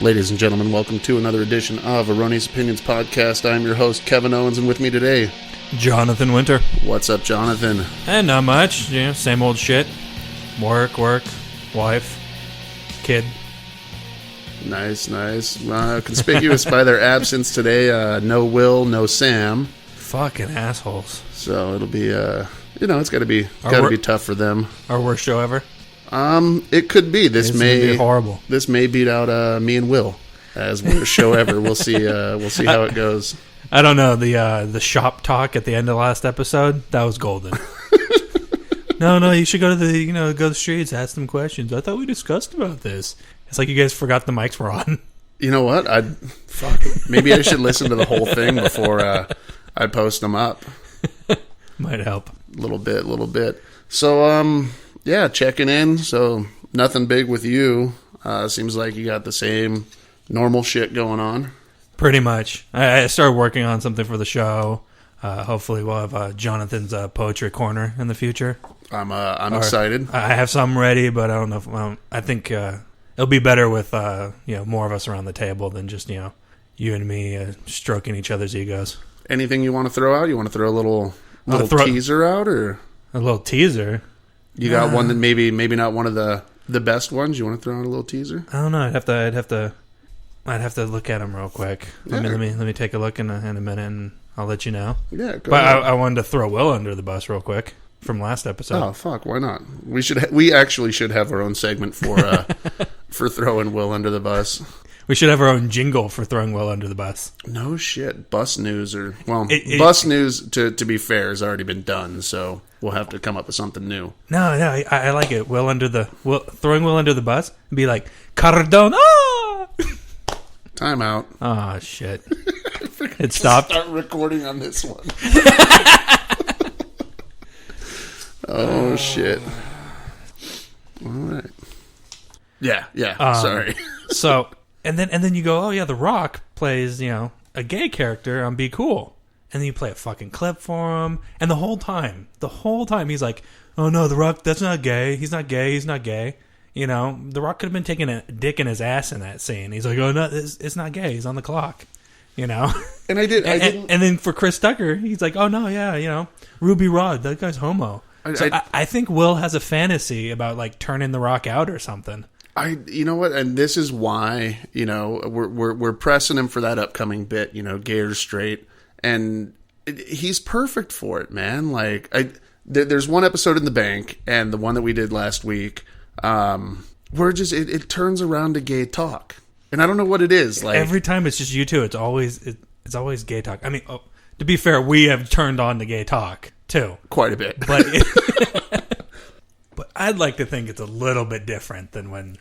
Ladies and gentlemen, welcome to another edition of Erroneous Opinions Podcast. I'm your host, Kevin Owens, and with me today, Jonathan Winter. What's up, Jonathan? And not much, same old shit. Work, wife, kid. Nice. Conspicuous by their absence today, no Will, no Sam. Fucking assholes. So it'll be, it's got to be tough for them. Our worst show ever? It could be. This may be horrible. This may beat out me and Will as worst show ever. We'll see. We'll see how it goes. I don't know. The shop talk at the end of the last episode, that was golden. No, you should go to go to the streets, ask them questions. I thought we discussed about this. It's like you guys forgot the mics were on. You know what? Maybe I should listen to the whole thing before I post them up. Might help. A little bit. So, yeah, checking in. So, nothing big with you. Seems like you got the same normal shit going on. Pretty much. I started working on something for the show. Hopefully we'll have Jonathan's poetry corner in the future. I'm excited. I have some ready, but I don't know if I think it'll be better with more of us around the table than just you and me stroking each other's egos. Anything you want to throw out? You want to throw a little teaser out, or a little teaser? You got one that maybe not one of the best ones. You want to throw out a little teaser? I don't know. I'd have to look at them real quick. Yeah. Let me take a look in a minute, and I'll let you know. Yeah, go but ahead. I wanted to throw Will under the bus real quick from last episode. Oh fuck, why not? We actually should have our own segment for for throwing Will under the bus. We should have our own jingle for throwing Will under the bus. No shit. Bus news bus news, to be fair, has already been done, so we'll have to come up with something new. No, I like it. Throwing Will under the bus and be like, Cardona! Time out. Oh, shit. It stopped. Start recording on this one. Oh, shit. All right. Yeah. Sorry. So... And then you go, oh yeah, The Rock plays, a gay character on Be Cool. And then you play a fucking clip for him. And the whole time he's like, oh no, The Rock, that's not gay. He's not gay. The Rock could have been taking a dick in his ass in that scene. He's like, oh no, it's not gay. He's on the clock. And I didn't. And then for Chris Tucker, he's like, oh no, yeah, Ruby Rod, that guy's homo. I think Will has a fantasy about like turning The Rock out or something. You know what, and this is why we're pressing him for that upcoming bit, gay or straight, and he's perfect for it, man. Like there's one episode in the bank, and the one that we did last week, where it turns around to gay talk, and I don't know what it is. Like every time it's just you two, it's always gay talk. I mean, to be fair, we have turned on to gay talk too, quite a bit, but. But I'd like to think it's a little bit different than when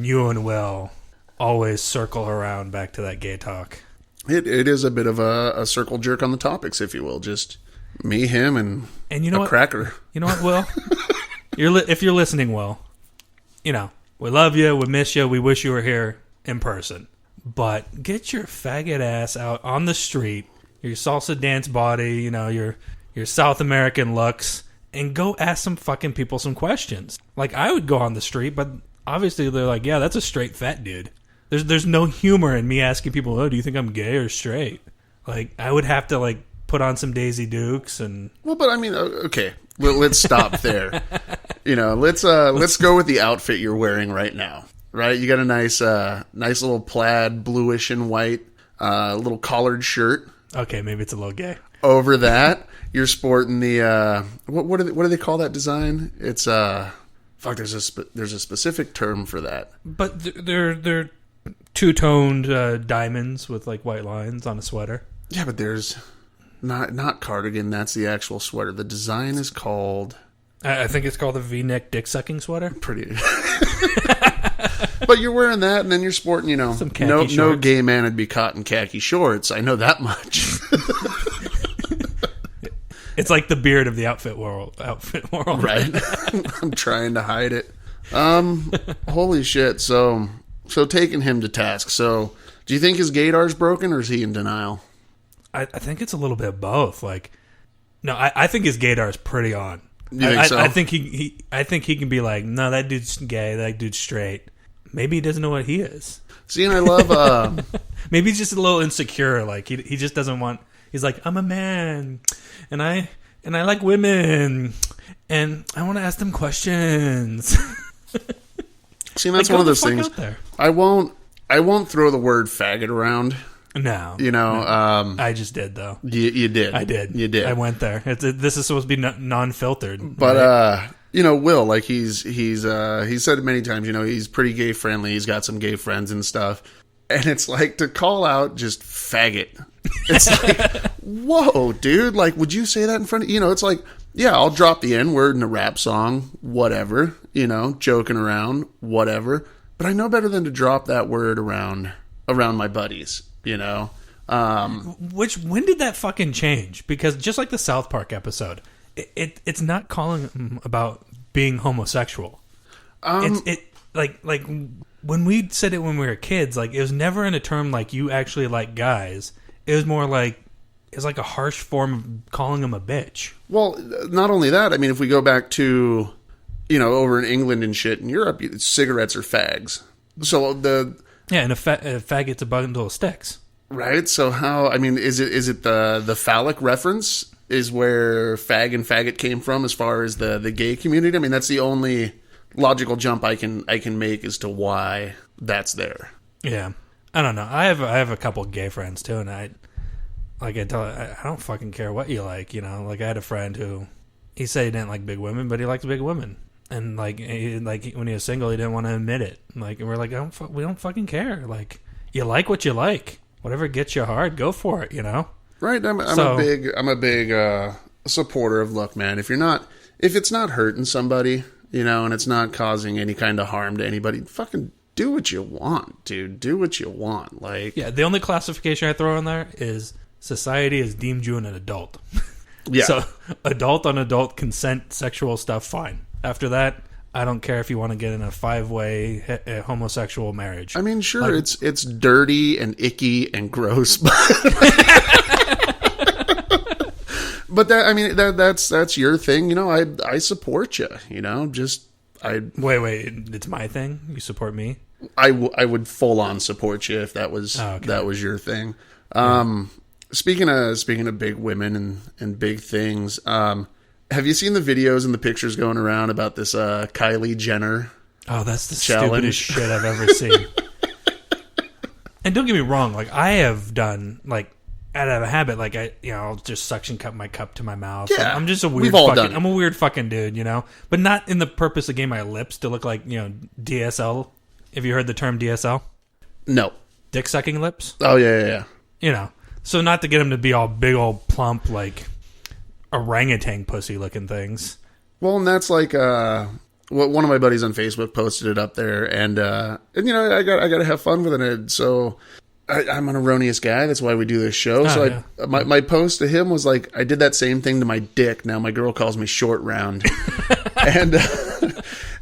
you and Will always circle around back to that gay talk. It is a bit of a circle jerk on the topics, if you will. Just me, him, and you know a what? cracker. You know what, Will? If you're listening, Will, we love you, we miss you, we wish you were here in person. But get your faggot ass out on the street, your salsa dance body, your South American looks, and go ask some fucking people some questions. Like, I would go on the street, but obviously they're like, yeah, that's a straight fat dude. There's no humor in me asking people, oh, do you think I'm gay or straight? Like, I would have to, like, put on some Daisy Dukes and... Well, but I mean, okay, let's stop there. Let's go with the outfit you're wearing right now, right? You got a nice little plaid, bluish and white, little collared shirt. Okay, maybe it's a little gay. Over that... You're sporting the what do they call that design? It's there's a specific term for that. But they're two-toned diamonds with like white lines on a sweater. Yeah, but there's not cardigan. That's the actual sweater. The design is called. I think it's called a V-neck dick-sucking sweater. Pretty. But you're wearing that, and then you're sporting, some khaki shorts. No gay man would be caught in khaki shorts. I know that much. It's like the beard of the outfit world. Right. I'm trying to hide it. Holy shit. So taking him to task. So do you think his gaydar's broken, or is he in denial? I think it's a little bit of both. Like, no, I think his gaydar is pretty on. You think so? I think he can be like, no, that dude's gay, that dude's straight. maybe he doesn't know what he is. See, and I love... Maybe he's just a little insecure. Like, he just doesn't want... He's like, I'm a man, and I like women, and I want to ask them questions. See, that's like, one of those things. I won't throw the word faggot around. No. No. I just did, though. You did. I did. You did. I went there. This is supposed to be non-filtered. But, right? Will, like, he's said it many times, he's pretty gay friendly. He's got some gay friends and stuff. And it's like, to call out just faggot. It's like, whoa, dude. Like, would you say that in front of... it's like, yeah, I'll drop the N-word in a rap song, whatever, joking around, whatever. But I know better than to drop that word around my buddies, When did that fucking change? Because just like the South Park episode, it's not calling him about being homosexual. Like when we said it when we were kids, like, it was never in a term like you actually like guys. It was more like, it's like a harsh form of calling him a bitch. Well, not only that, I mean, if we go back to, over in England and shit in Europe, cigarettes are fags. So and a faggot's a bundle of sticks. Right. So how? I mean, is it the phallic reference is where fag and faggot came from as far as the gay community? I mean, that's the only logical jump I can make as to why that's there. Yeah, I don't know. I have a couple of gay friends too, and I don't fucking care what you like. Like, I had a friend who he said he didn't like big women, but he liked big women, and like when he was single, he didn't want to admit it. Like, and we're like, we don't fucking care. Like, you like what you like. Whatever gets you hard, go for it. Right. I'm a big supporter of, look, man, if it's not hurting somebody, and it's not causing any kind of harm to anybody, fucking do what you want, dude. Do what you want. Like, yeah, the only classification I throw in there is society has deemed you an adult. Yeah. So adult on adult consent sexual stuff, fine. After that, I don't care if you want to get in a 5-way homosexual marriage. I mean, sure, like, it's dirty and icky and gross, but but that's your thing. I support you. Wait, it's my thing. You support me. I would full on support you if that was that was your thing. Speaking of big women and big things, have you seen the videos and the pictures going around about this Kylie Jenner? Oh, that's the challenge? Stupidest shit I've ever seen. And don't get me wrong, like, I have done, like, out of a habit, like, I'll just suction cup my cup to my mouth. Yeah, I'm just a weird we've all done it. I'm a weird fucking dude, but not in the purpose of getting my lips to look like, DSL. Have you heard the term DSL? No. Dick sucking lips? Oh, yeah. So not to get them to be all big old plump, like orangutan pussy looking things. Well, and that's like one of my buddies on Facebook posted it up there, and I got to have fun with it. So I'm an erroneous guy. That's why we do this show. My post to him was like, I did that same thing to my dick. Now my girl calls me short round, and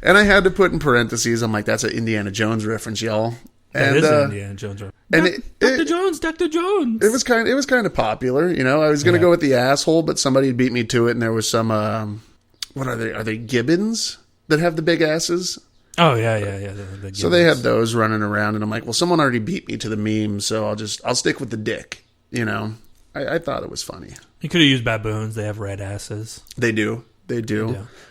I had to put in parentheses. I'm like, that's an Indiana Jones reference, y'all. That is an Indiana Jones reference. And Dr. Jones. It was kind of popular. I was gonna go with the asshole, but somebody beat me to it, and there was some. What are they? Are they gibbons that have the big asses? Oh yeah. The so they had those running around, and I'm like, well, someone already beat me to the meme, so I'll stick with the dick. I thought it was funny. You could have used baboons. They have red asses. They do.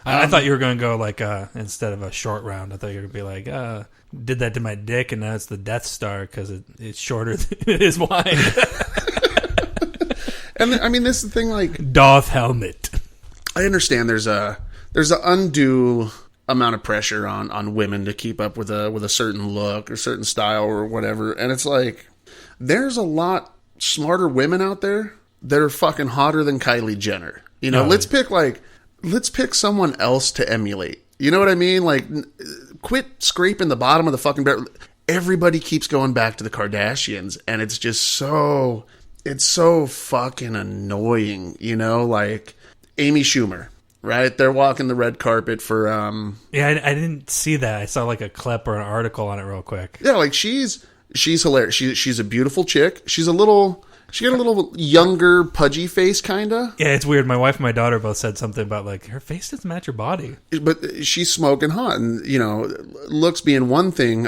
I thought you were going to go like instead of a short round. I thought you were going to be like, did that to my dick, and now it's the Death Star because it's shorter than it is wide. And I mean, this is the thing, like Darth helmet. I understand there's an undue amount of pressure on women to keep up with a certain look or certain style or whatever, and it's like there's a lot smarter women out there that are fucking hotter than Kylie Jenner. Let's pick someone else to emulate. You know what I mean? Like, quit scraping the bottom of the fucking barrel. Everybody keeps going back to the Kardashians, and it's just so fucking annoying. Like Amy Schumer, right? They're walking the red carpet for Yeah, I didn't see that. I saw like a clip or an article on it real quick. Yeah, like she's hilarious. She's a beautiful chick. She's a little She got a little younger, pudgy face, kind of. Yeah, it's weird. My wife and my daughter both said something about, like, her face doesn't match her body. But she's smoking hot, and, looks being one thing.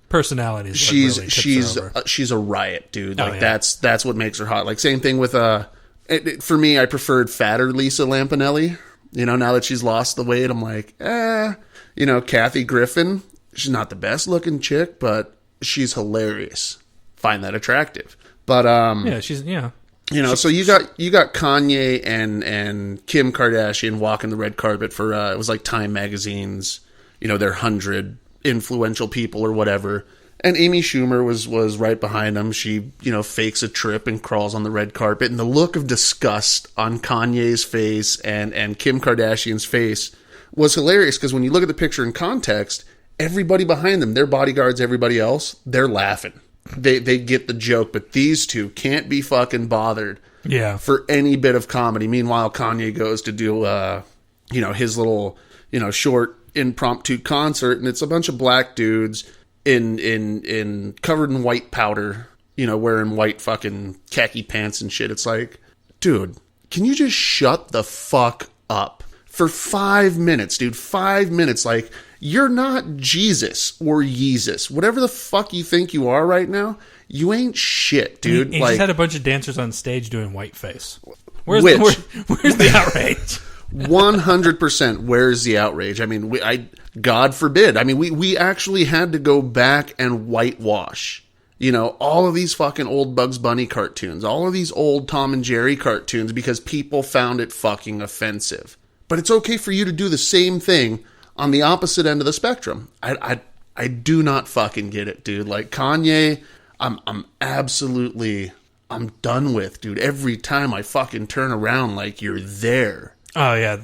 Personality is she's a riot, dude. Like, that's what makes her hot. Like, same thing with, for me, I preferred fatter Lisa Lampanelli. Now that she's lost the weight, I'm like, Kathy Griffin, she's not the best looking chick, but she's hilarious. Find that attractive. But so you got Kanye and Kim Kardashian walking the red carpet for it was like Time Magazine's, their 100 influential people or whatever. And Amy Schumer was right behind them. She, fakes a trip and crawls on the red carpet. And the look of disgust on Kanye's face and Kim Kardashian's face was hilarious, because when you look at the picture in context, everybody behind them, their bodyguards, everybody else, they're laughing. They get the joke, but these two can't be fucking bothered for any bit of comedy. Meanwhile, Kanye goes to do, his little, short impromptu concert, and it's a bunch of black dudes in covered in white powder, wearing white fucking khaki pants and shit. It's like, dude, can you just shut the fuck up for 5 minutes, dude? 5 minutes, like... You're not Jesus or Yeezus. Whatever the fuck you think you are right now, you ain't shit, dude. He just had a bunch of dancers on stage doing whiteface. Where's the outrage? 100%. Where's the outrage? I mean, God forbid. I mean, we actually had to go back and whitewash, all of these fucking old Bugs Bunny cartoons, all of these old Tom and Jerry cartoons, because people found it fucking offensive. But it's okay for you to do the same thing on the opposite end of the spectrum. I do not fucking get it, dude. Like, Kanye, I'm done with, dude. Every time I fucking turn around, like, you're there. Oh yeah,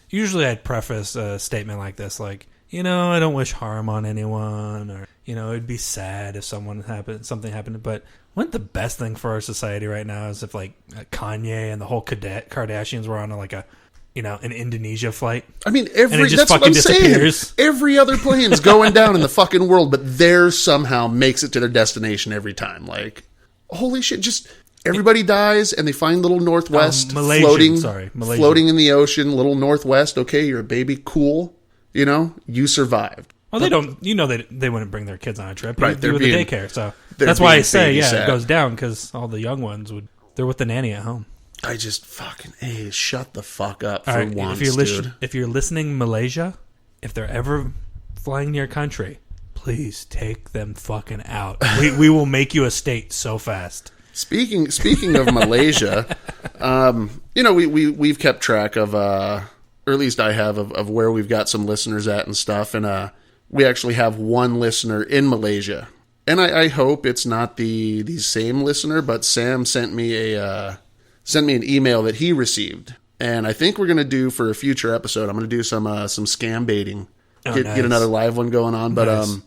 usually I'd preface a statement like this, like, I don't wish harm on anyone, or it'd be sad if something happened. But wouldn't the best thing for our society right now is if, like, Kanye and the whole Kardashians were on like a an Indonesia flight. I mean, that's what I'm saying. Every other plane's going down in the fucking world, but theirs somehow makes it to their destination every time. Like, holy shit, just everybody dies and they find little Northwest floating in the ocean, little Northwest. Okay, you're a baby, cool. You survived. Well, they don't, they wouldn't bring their kids on a trip. Right, they're with the daycare, so that's why I say, it goes down, because all the young ones they're with the nanny at home. I just fucking shut the fuck up for once, dude. If you're listening, Malaysia, if they're ever flying near country, please take them fucking out. We will make you a state so fast. Speaking of Malaysia, we've kept track of, or at least I have, of where we've got some listeners at and stuff, and we actually have one listener in Malaysia, and I hope it's not the same listener, but Sam sent me an email that he received, and I think we're going to do, for a future episode, I'm going to do some scam baiting, get another live one going on. But nice.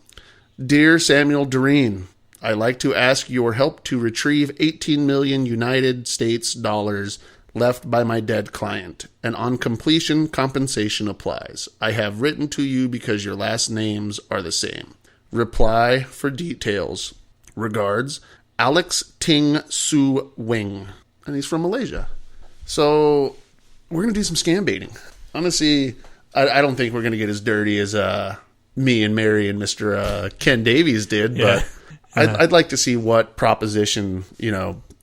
Dear Samuel Doreen, I'd like to ask your help to retrieve 18 million United States dollars left by my dead client, and on completion, compensation applies. I have written to you because your last names are the same. Reply for details. Regards, Alex Ting Su Wing. And he's from Malaysia. So we're going to do some scam baiting. Honestly, I don't think we're going to get as dirty as me and Mary and Mr. Ken Davies did, but I'd like to see what proposition,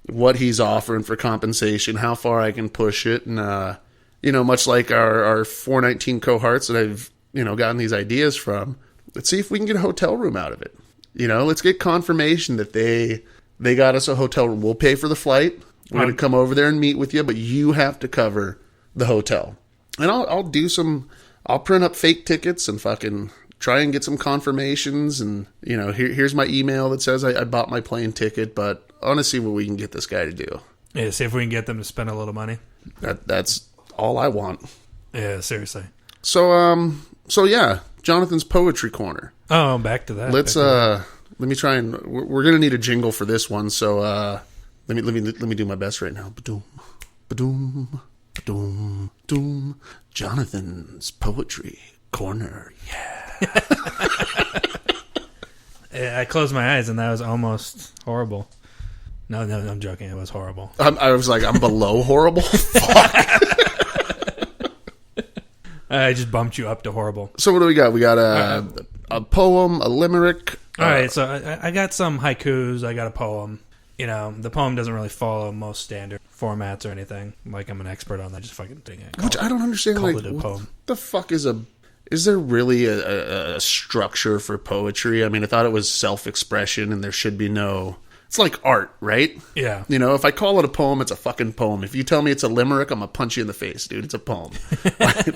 what he's offering for compensation, how far I can push it. And, much like our 419 cohorts that I've, gotten these ideas from, let's see if we can get a hotel room out of it. Let's get confirmation that they got us a hotel room. We'll pay for the flight. We're going to come over there and meet with you, but you have to cover the hotel. And I'll print up fake tickets and fucking try and get some confirmations. And, here's my email that says I bought my plane ticket, but I want to see what we can get this guy to do. Yeah, see if we can get them to spend a little money. That's all I want. Yeah, seriously. So yeah, Jonathan's Poetry Corner. Oh, back to that. Let me try and, we're going to need a jingle for this one. So, let me do my best right now. Ba-doom, ba-doom, ba-doom, doom. Jonathan's Poetry Corner. Yeah. I closed my eyes and that was almost horrible. No, I'm joking. It was horrible. I was like, I'm below horrible? Fuck. I just bumped you up to horrible. So what do we got? We got a poem, a limerick. All right, so I got some haikus. I got a poem. You know, the poem doesn't really follow most standard formats or anything. Like, I'm an expert on that. Just fucking thing it. Which I don't understand. Call Like, it a poem. What the fuck is there really a structure for poetry? I mean, I thought it was self-expression and there should be no... It's like art, right? Yeah. You know, if I call it a poem, it's a fucking poem. If you tell me it's a limerick, I'm going to punch you in the face, dude. It's a poem.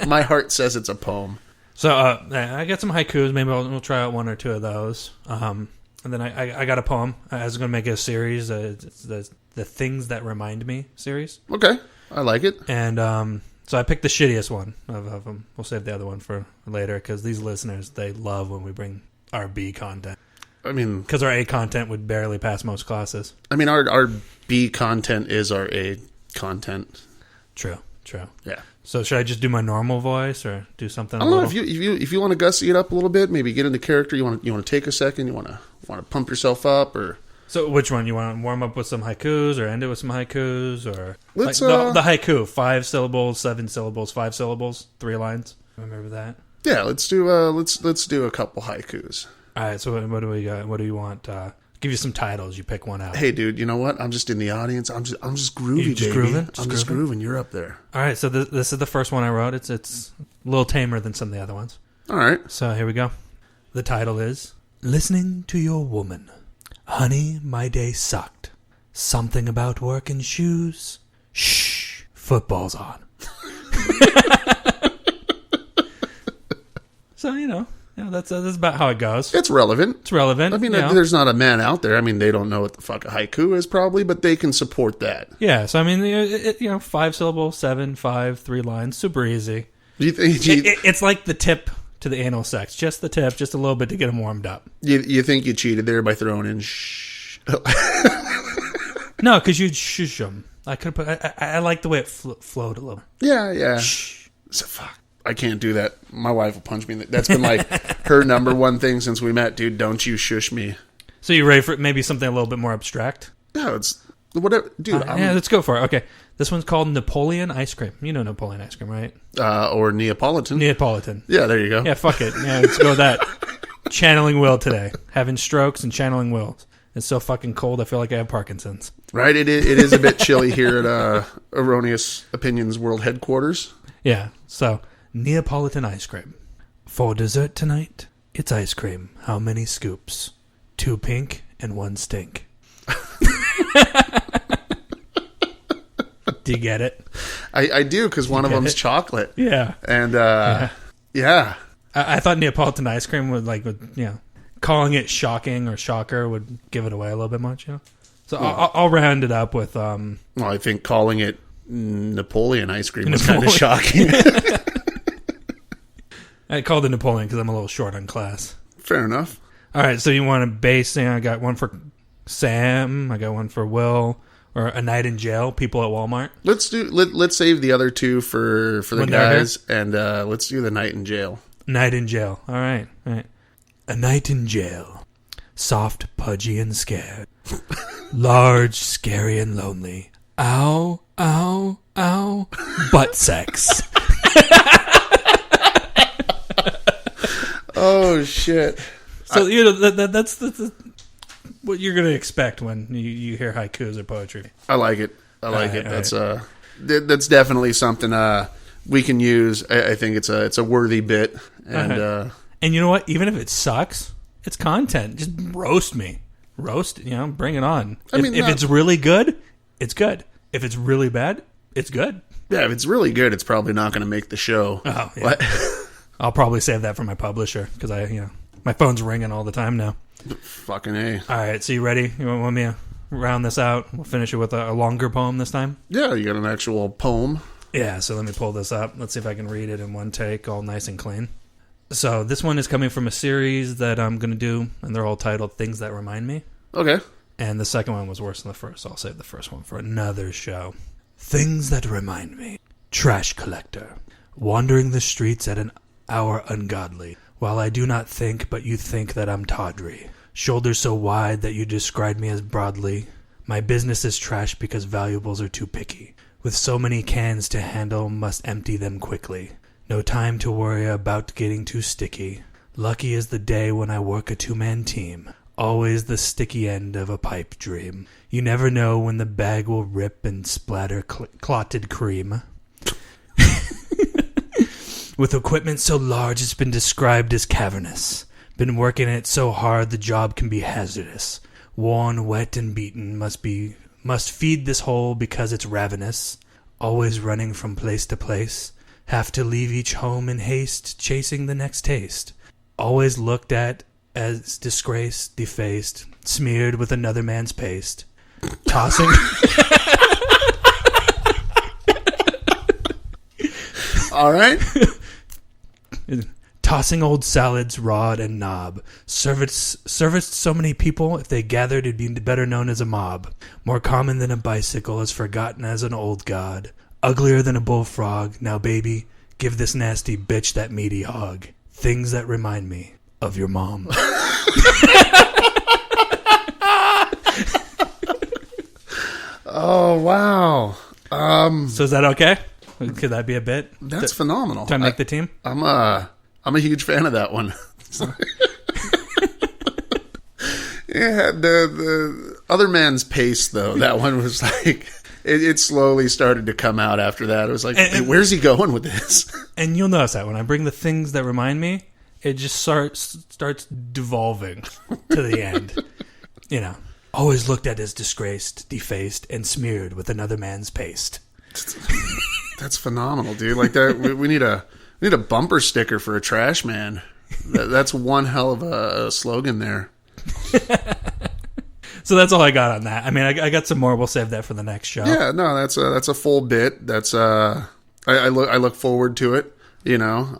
My heart says it's a poem. So I got some haikus. Maybe we'll try out one or two of those. And then I got a poem. I was going to make a series. It's the Things That Remind Me series. Okay. I like it. And so I picked the shittiest one of them. We'll save the other one for later because these listeners, they love when we bring our B content. I mean... Because our A content would barely pass most classes. I mean, our B content is our A content. True. Yeah. So should I just do my normal voice or do something? I don't know if you want to gussy it up a little bit, maybe get into character. You want to take a second. You want to pump yourself up, or so which one you want to warm up with some haikus or end it with some haikus or let's like the haiku 5 syllables, 7 syllables, 5 syllables, 3 lines. Remember that? Yeah, let's do a couple haikus. All right. So what do we got? What do you want? Give you some titles. You pick one out. Hey, dude, you know what? I'm just in the audience. I'm just groovy, just baby. grooving? I'm just grooving. You're up there. All right, so this is the first one I wrote. It's a little tamer than some of the other ones. All right. So here we go. The title is Listening to Your Woman. Honey, my day sucked. Something about work and shoes. Shh, football's on. So, you know, that's about how it goes. It's relevant. It's relevant. I mean, there's not a man out there. I mean, they don't know what the fuck a haiku is probably, but they can support that. Yeah, so I mean, 5 syllables, 7, 5, 3 lines, super easy. Do you think it's like the tip to the anal sex, just the tip, just a little bit to get them warmed up. You think you cheated there by throwing in shh? No, because you'd shush them. I could put. I like the way it flowed a little. Yeah. Shh. So fuck. I can't do that. My wife will punch me. That's been like her number one thing since we met, dude. Don't you shush me. So you ready for maybe something a little bit more abstract? No, it's whatever, dude. Yeah, let's go for it. Okay, this one's called Napoleon ice cream. You know Napoleon ice cream, right? Or Neapolitan. Neapolitan. Yeah, there you go. Yeah, fuck it. Yeah, let's go with that. Channeling Will today. Having strokes and channeling Wills. It's so fucking cold. I feel like I have Parkinson's. Right. It is a bit chilly here at Erroneous Opinions World Headquarters. Yeah. So Neapolitan ice cream. For dessert tonight, it's ice cream. How many scoops? 2 pink and 1 stink. Do you get it? I do, because one of them's chocolate. Yeah. And, yeah. I thought Neapolitan ice cream would calling it shocking or shocker would give it away a little bit much, So I'll round it up with... Well, I think calling it Napoleon ice cream was kind of shocking. I called it Napoleon because I'm a little short on class. Fair enough. All right, so you want a base? I got one for Sam. I got one for Will. Or a night in jail. People at Walmart. Let's save the other two for the When guys, and let's do the night in jail. Night in jail. All right. A night in jail. Soft, pudgy, and scared. Large, scary, and lonely. Ow, ow, ow. Butt sex. Oh shit! So that's what you're gonna expect when you hear haikus or poetry. I like it. That's definitely something we can use. I think it's a worthy bit, and you know what? Even if it sucks, it's content. Just roast me, bring it on. If it's really good, it's good. If it's really bad, it's good. Yeah, if it's really good, it's probably not going to make the show. Oh, yeah. I'll probably save that for my publisher because my phone's ringing all the time now. Fucking A. All right, so you ready? You want me to round this out? We'll finish it with a longer poem this time. Yeah, you got an actual poem. Yeah, so let me pull this up. Let's see if I can read it in one take, all nice and clean. So this one is coming from a series that I'm going to do, and they're all titled Things That Remind Me. Okay. And the second one was worse than the first, so I'll save the first one for another show. Things that remind me. Trash collector. Wandering the streets at an hour ungodly. While I do not think, but you think that I'm tawdry. Shoulders so wide that you describe me as broadly. My business is trash because valuables are too picky. With so many cans to handle, must empty them quickly. No time to worry about getting too sticky. Lucky is the day when I work a two-man team. Always the sticky end of a pipe dream. You never know when the bag will rip and splatter clotted cream. With equipment so large it's been described as cavernous. Been working it so hard the job can be hazardous. Worn, wet, and beaten must feed this hole because it's ravenous. Always running from place to place. Have to leave each home in haste, chasing the next taste. Always looked at as disgraced, defaced, smeared with another man's paste. Tossing... All right. Tossing old salads, rod and knob. Serviced so many people, if they gathered, it'd be better known as a mob. More common than a bicycle, as forgotten as an old god. Uglier than a bullfrog. Now, baby, give this nasty bitch that meaty hog. Things that remind me of your mom. Oh, wow. So is that okay? Could that be a bit? That's phenomenal. To make the team? I'm a huge fan of that one. Yeah, the other man's pace, though, that one was like... It slowly started to come out after that. It was like, where's he going with this? And you'll notice that when I bring the things that remind me, it just starts devolving to the end. You know, always looked at as disgraced, defaced, and smeared with another man's paste. That's phenomenal, dude. Like that, we need a bumper sticker for a trash man. That's one hell of a slogan there. So that's all I got on that. I mean, I got some more. We'll save that for the next show. Yeah, no, that's a full bit. That's I look forward to it. You know,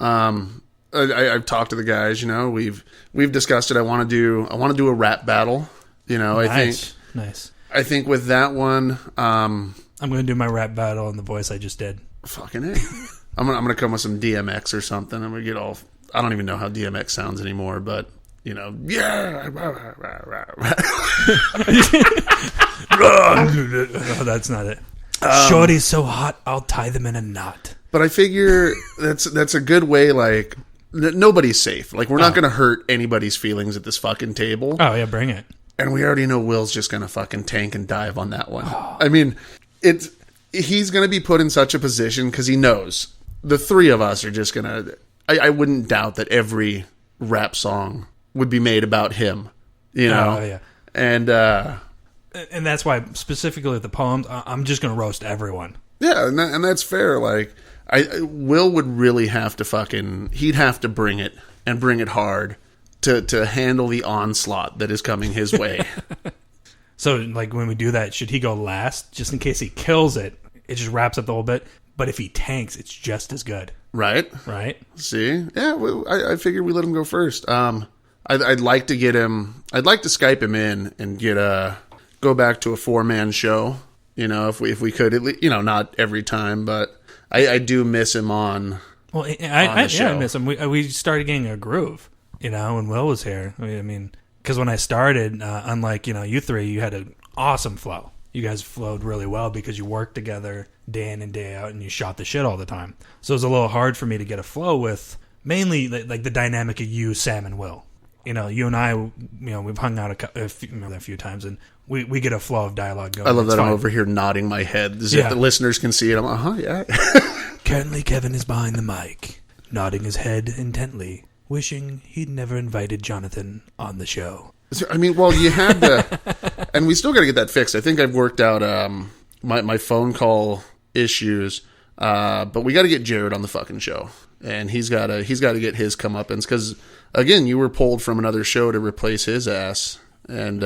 I've talked to the guys. You know, we've discussed it. I want to do a rap battle. You know, Nice. I think with that one, I'm going to do my rap battle in the voice I just did. Fucking A. I'm gonna come with some DMX or something. I'm gonna get all. I don't even know how DMX sounds anymore, but. You know, yeah. Oh, that's not it. Shorty's so hot, I'll tie them in a knot. But I figure that's a good way. Like nobody's safe. Like we're not going to hurt anybody's feelings at this fucking table. Oh yeah, bring it. And we already know Will's just going to fucking tank and dive on that one. I mean, he's going to be put in such a position because he knows the three of us are just going to. I wouldn't doubt that every rap song would be made about him, you know? Oh, yeah. And that's why, specifically with the poems, I'm just going to roast everyone. Yeah, and that's fair. Like, Will would really have to he'd have to bring it, and bring it hard, to handle the onslaught that is coming his way. So, like, when we do that, should he go last? Just in case he kills it, it just wraps up the whole bit. But if he tanks, it's just as good. Right? See? Yeah, I figured we let him go first. I'd like to get him. I'd like to Skype him in and go back to a 4-man show. You know, if we could, at least, you know, not every time, but I do miss him on. Well, I miss him. We started getting a groove. You know, when Will was here. I mean, because when I started, unlike you three, you had an awesome flow. You guys flowed really well because you worked together day in and day out, and you shot the shit all the time. So it was a little hard for me to get a flow with mainly like the dynamic of you, Sam, and Will. You know, you and I, we've hung out a few times, and we get a flow of dialogue going. I love that I'm over here nodding my head as if the listeners can see it. I'm yeah. Currently, Kevin is behind the mic, nodding his head intently, wishing he'd never invited Jonathan on the show. I mean, well, you had to, and we still got to get that fixed. I think I've worked out my phone call issues, but we got to get Jared on the fucking show, and he's got to get his comeuppance because. Again, you were pulled from another show to replace his ass, and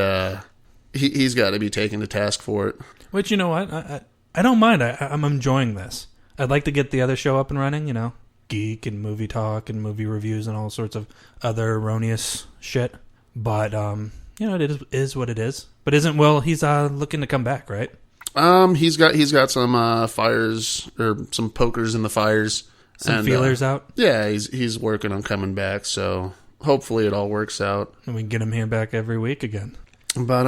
he's got to be taken to task for it. Which, you know what? I don't mind. I'm enjoying this. I'd like to get the other show up and running, geek and movie talk and movie reviews and all sorts of other erroneous shit. But, it is what it is. But isn't Will, he's looking to come back, right? He's got some fires, or some pokers in the fires. Some feelers out? Yeah, he's working on coming back, so hopefully it all works out. And we can get him here back every week again. But,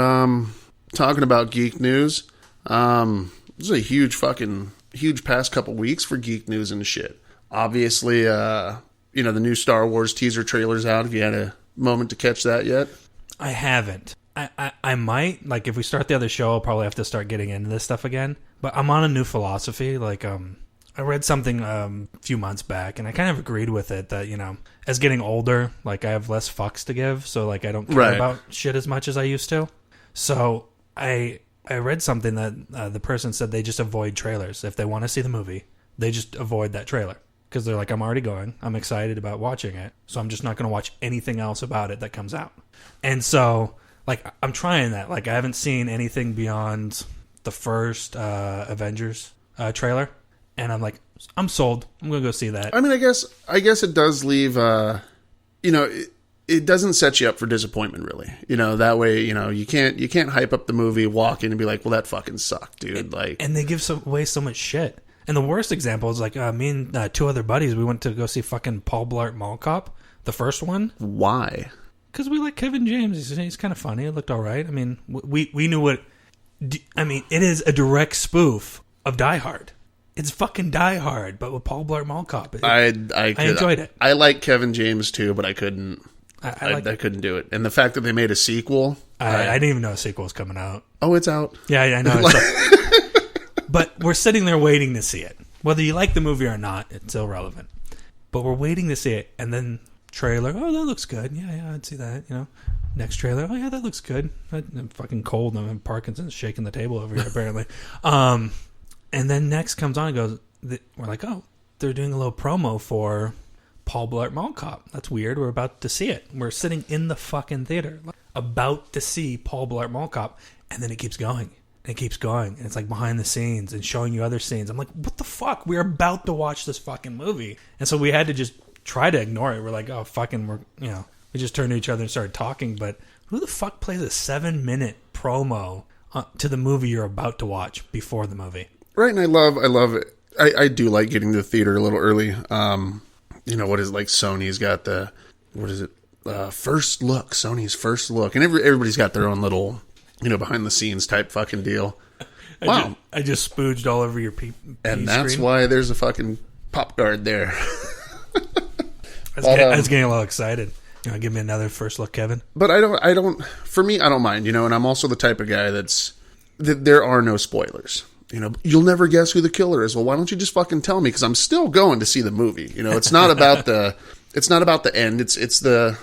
talking about geek news. This is a huge past couple weeks for geek news and shit. Obviously, the new Star Wars teaser trailer's out. Have you had a moment to catch that yet? I haven't. I might. Like, if we start the other show, I'll probably have to start getting into this stuff again. But I'm on a new philosophy. Like, I read something a few months back, and I kind of agreed with it that, as getting older, like, I have less fucks to give. So, like, I don't care about shit as much as I used to. So, I read something that the person said they just avoid trailers. If they want to see the movie, they just avoid that trailer. Because they're like, I'm already going. I'm excited about watching it. So I'm just not going to watch anything else about it that comes out. And so, like, I'm trying that. Like, I haven't seen anything beyond the first Avengers trailer. And I'm like, I'm sold. I'm going to go see that. I mean, I guess it does leave, it doesn't set you up for disappointment, really. That way, you can't hype up the movie, walk in and be like, well, that fucking sucked, dude. And they give away so much shit. And the worst example is, like, me and two other buddies, we went to go see fucking Paul Blart Mall Cop, the first one. Why? Because we like Kevin James. He's kind of funny. It looked all right. I mean, we knew what... I mean, it is a direct spoof of Die Hard. It's fucking Die Hard, but with Paul Blart Mall Cop. I enjoyed it. I like Kevin James, too, but I couldn't... I couldn't do it. And the fact that they made a sequel... I didn't even know a sequel was coming out. Oh, it's out? Yeah, I know. But we're sitting there waiting to see it. Whether you like the movie or not, it's irrelevant. But we're waiting to see it. And then trailer, oh, that looks good. Yeah, I'd see that, Next trailer, oh, yeah, that looks good. I'm fucking cold. I'm in Parkinson's shaking the table over here, apparently. And then next comes on and goes, we're like, oh, they're doing a little promo for Paul Blart Mall Cop. That's weird. We're about to see it. We're sitting in the fucking theater, about to see Paul Blart Mall Cop. And then it keeps going. And it keeps going, and it's like behind the scenes and showing you other scenes. I'm like, what the fuck? We're about to watch this fucking movie. And so we had to just try to ignore it. We're like, oh, fucking, we just turned to each other and started talking. But who the fuck plays a 7-minute promo to the movie you're about to watch before the movie? Right, and I love it. I do like getting to the theater a little early. What is, like, Sony's got first look, Sony's first look. And everybody's got their own little... behind the scenes type fucking deal. Wow. I just spooged all over your and that's screen. Why there's a fucking pop guard there. I was getting a little excited. Give me another first look, Kevin. But for me, I don't mind, and I'm also the type of guy that there are no spoilers. You'll never guess who the killer is. Well, why don't you just fucking tell me? Because I'm still going to see the movie. It's not about the end. It's the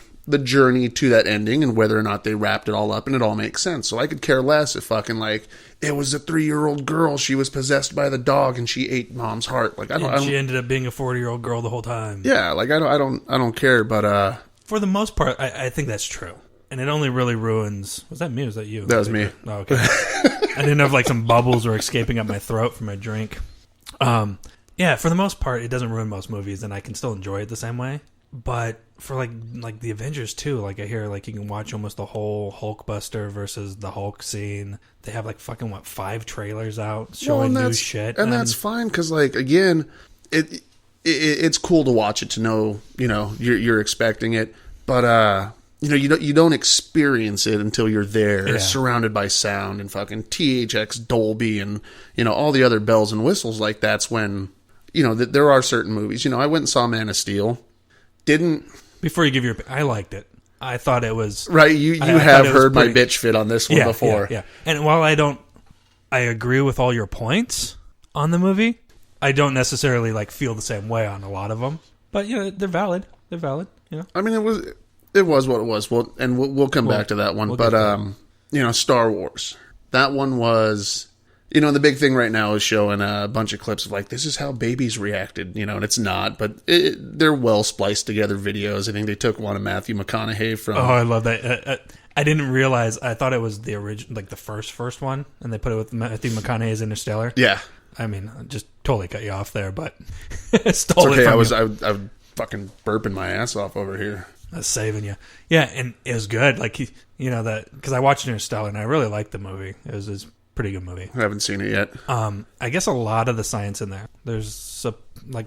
journey to that ending and whether or not they wrapped it all up and it all makes sense. So I could care less if fucking, like, it was a 3-year-old girl, she was possessed by the dog and she ate mom's heart. Like, I don't she ended up being a 40-year-old girl the whole time. Yeah, like, I don't care, but for the most part, I think that's true. And it only really ruins... Was that me or was that you? That was me. Oh, okay. I didn't have, like, some bubbles were escaping up my throat from a drink. Yeah, for the most part, it doesn't ruin most movies, and I can still enjoy it the same way. But for like the Avengers too, like I hear like you can watch almost the whole Hulkbuster versus the Hulk scene. They have like fucking 5 trailers out showing new shit, and that's fine because like again, it's cool to watch it to know you're expecting it, but you don't experience it until you're there, surrounded by sound and fucking THX Dolby and all the other bells and whistles. Like that's when there are certain movies. I went and saw Man of Steel. Before you give your... I liked it. I thought it was... Right, you have heard my bitch fit on this one before. Yeah. And while I agree with all your points on the movie, I don't necessarily like feel the same way on a lot of them. But, they're valid. They're valid, I mean, it was what it was. Well, and we'll come back to that one. But, Star Wars. That one was... the big thing right now is showing a bunch of clips of like, this is how babies reacted, and it's not, but they're well spliced together videos. I think they took one of Matthew McConaughey from... Oh, I love that. I didn't realize, I thought it was the original, like the first one, and they put it with Matthew McConaughey's Interstellar. Yeah. I mean, I just totally cut you off there, but stole it from you. I was fucking burping my ass off over here. I was saving you. Yeah, and it was good. Like, that, because I watched Interstellar, and I really liked the movie. It was pretty good movie. I haven't seen it yet. I guess a lot of the science in there. There's a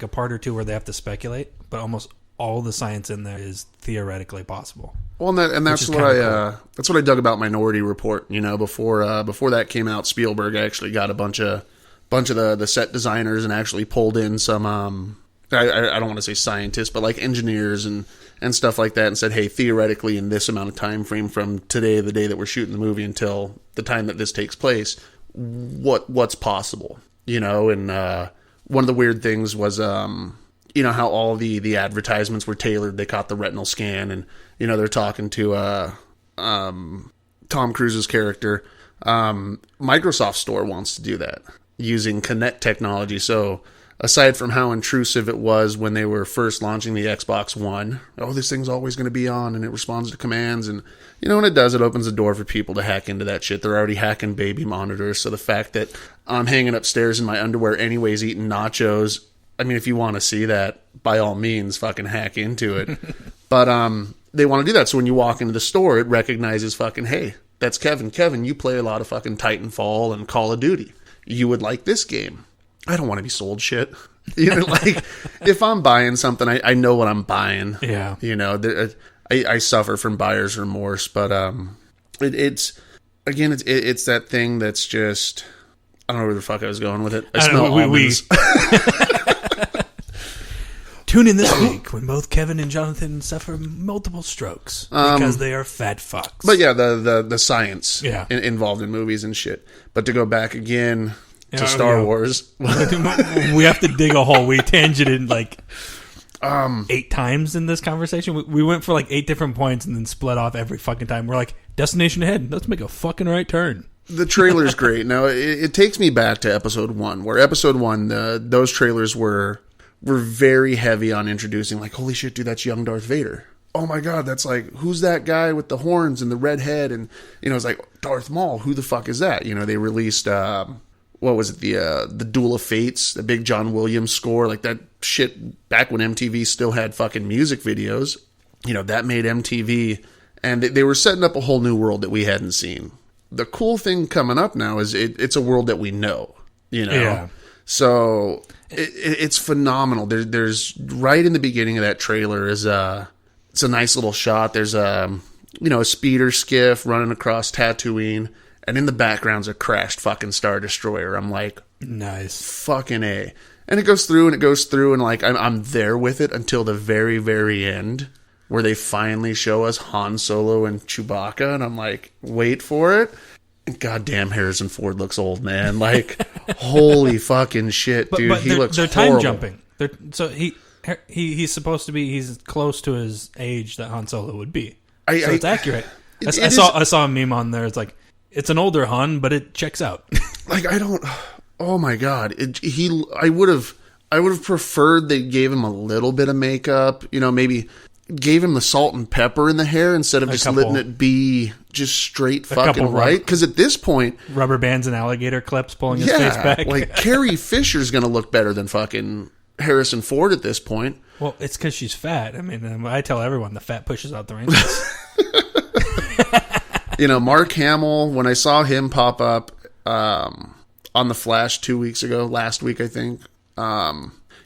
part or two where they have to speculate, but almost all the science in there is theoretically possible. Well, that's what that's what I dug about Minority Report. Before that came out, Spielberg actually got a bunch of the set designers and actually pulled in some I don't want to say scientists, but like engineers and stuff like that, and said, hey, theoretically, in this amount of time frame from today, the day that we're shooting the movie, until the time that this takes place, what's possible, And one of the weird things was, how all the advertisements were tailored. They caught the retinal scan, and they're talking to Tom Cruise's character. Microsoft Store wants to do that using Kinect technology. So aside from how intrusive it was when they were first launching the Xbox One, this thing's always going to be on and it responds to commands, and when it does, it opens the door for people to hack into that shit. They're already hacking baby monitors, so the fact that I'm hanging upstairs in my underwear anyways eating nachos, I mean, if you want to see that, by all means, fucking hack into it. But they want to do that, so when you walk into the store, it recognizes fucking, hey, that's Kevin. Kevin, you play a lot of fucking Titanfall and Call of Duty. You would like this game. I don't want to be sold shit. Like, if I'm buying something, I know what I'm buying. Yeah. I suffer from buyer's remorse, but it's that thing that's just, I don't know where the fuck I was going with it. I smell almonds. Tune in this week when both Kevin and Jonathan suffer multiple strokes because they are fat fucks. But yeah, the science involved in movies and shit. But to go back again to Star Wars, we have to dig a hole. We tangented like 8 times in this conversation. We went for like 8 different points and then split off every fucking time. We're like, destination ahead. Let's make a fucking right turn. The trailer's great. Now it takes me back to episode 1, where episode 1, those trailers were very heavy on introducing, like, holy shit, dude, that's young Darth Vader. Oh my god, that's like, who's that guy with the horns and the red head? And it's like, Darth Maul, who the fuck is that? They released what was it, the Duel of Fates, the big John Williams score, like that shit back when MTV still had fucking music videos. That made MTV, and they were setting up a whole new world that we hadn't seen. The cool thing coming up now is it's a world that we know, Yeah. So it's phenomenal. There's right in the beginning of that trailer it's a nice little shot. There's a speeder skiff running across Tatooine, and in the background's a crashed fucking Star Destroyer. I'm like, nice, fucking A. And it goes through, and like I'm there with it until the very, very end, where they finally show us Han Solo and Chewbacca, and I'm like, wait for it. Goddamn, Harrison Ford looks old, man. Like, holy fucking shit, dude. But he looks horrible. They're time jumping. So he's supposed to be, he's close to his age that Han Solo would be. So it's accurate. I saw a meme on there. It's like, it's an older Han, but it checks out. Like, oh my god. I would have preferred they gave him a little bit of makeup, maybe gave him the salt and pepper in the hair instead of just letting it be just straight fucking white. Because at this point, rubber bands and alligator clips pulling his face back. Like, Carrie Fisher's going to look better than fucking Harrison Ford at this point. Well, it's because she's fat. I mean, I tell everyone the fat pushes out the wrinkles. Mark Hamill, when I saw him pop up on The Flash last week, I think,